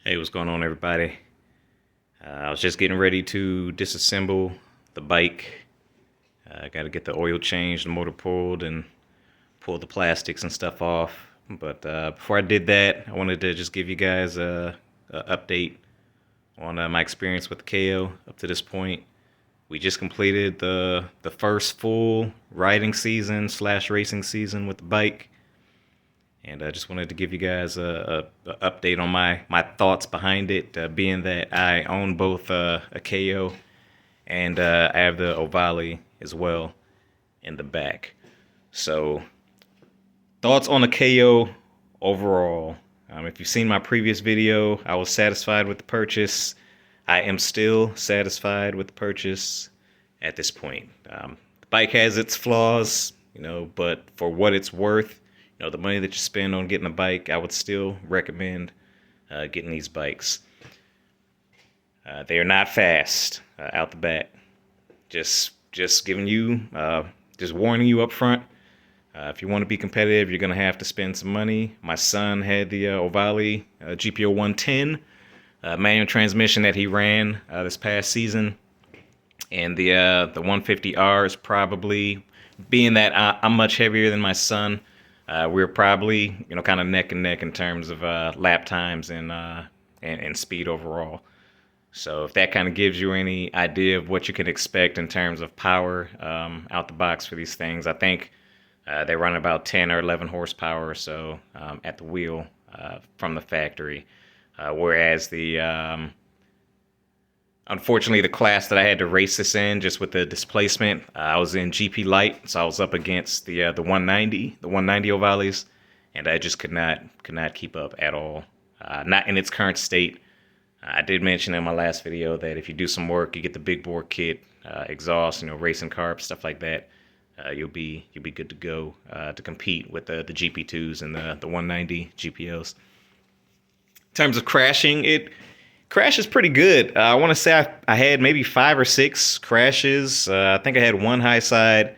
Hey, what's going on, everybody? I was just getting ready to disassemble the bike. I got to get the oil changed, the motor pulled, and pull the plastics and stuff off. But before I did that, I wanted to just give you guys a update on my experience with the Kayo up to this point. We just completed the first full riding season / racing season with the bike. And I just wanted to give you guys a update on my thoughts behind it, being that I own both a Kayo and I have the Ohvale as well in the back. So, thoughts on the Kayo overall. If you've seen my previous video, I was satisfied with the purchase. I am still satisfied with the purchase at this point. The bike has its flaws, but for what it's worth, the money that you spend on getting a bike, I would still recommend getting these bikes. They are not fast out the bat. Just giving you, just warning you up front. If you want to be competitive, you're going to have to spend some money. My son had the Ohvale GPO 110 manual transmission that he ran this past season. And the 150R is probably, being that I'm much heavier than my son, we're probably, kind of neck and neck in terms of lap times and speed overall. So if that kind of gives you any idea of what you can expect in terms of power out the box for these things, I think they run about 10 or 11 horsepower or so at the wheel from the factory. Whereas unfortunately, the class that I had to race this in, just with the displacement, I was in GP Light, so I was up against the 190 Ohvales, and I just could not keep up at all. Not in its current state. I did mention in my last video that if you do some work, you get the big bore kit, exhaust, racing carbs, stuff like that, you'll be good to go to compete with the GP2s and the 190 GPOs. In terms of crashing, it crashes pretty good. I want to say I had maybe 5 or 6 crashes. I think I had one high side,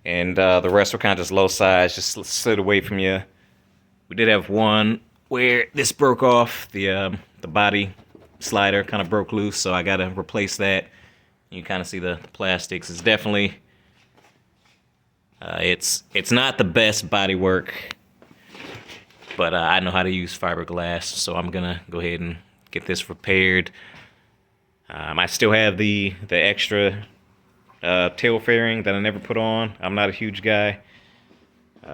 and the rest were kind of just low sides, just slid away from you. We did have one where this broke off. The body slider kind of broke loose, so I got to replace that. You kind of see the plastics. It's definitely it's not the best body work. But I know how to use fiberglass, so I'm gonna go ahead and get this repaired. I still have the extra tail fairing that I never put on. I'm not a huge guy,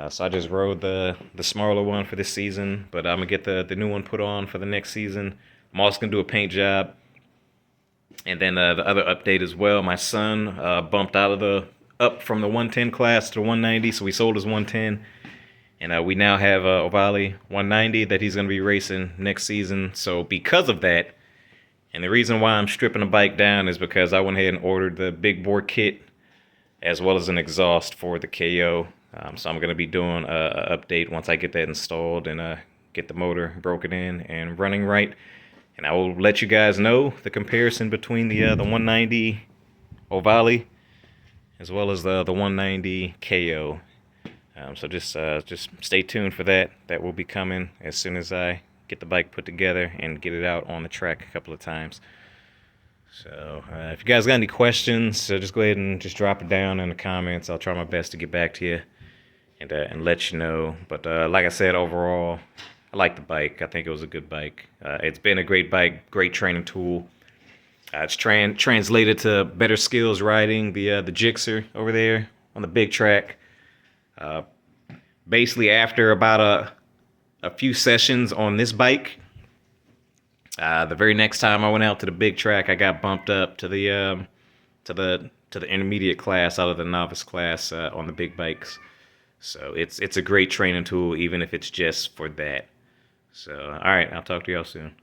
so I just rode the smaller one for this season. But I'm gonna get the new one put on for the next season. I'm also gonna do a paint job, and then the other update as well. My son bumped up from the 110 class to the 190, so we sold his 110. And we now have a Ohvale 190 that he's going to be racing next season. So because of that, and the reason why I'm stripping the bike down is because I went ahead and ordered the big bore kit as well as an exhaust for the Kayo. So I'm going to be doing an update once I get that installed and get the motor broken in and running right. And I will let you guys know the comparison between the 190 Ohvale as well as the 190 Kayo. So just stay tuned for that. That will be coming as soon as I get the bike put together and get it out on the track a couple of times. So if you guys got any questions, just go ahead and just drop it down in the comments. I'll try my best to get back to you and let you know. But like I said, overall, I like the bike. I think it was a good bike. It's been a great bike, great training tool. It's translated to better skills riding the Gixxer over there on the big track. Basically, after about a few sessions on this bike, the very next time I went out to the big track, I got bumped up to the intermediate class out of the novice class on the big bikes. So it's a great training tool, even if it's just for that. So all right, I'll talk to y'all soon.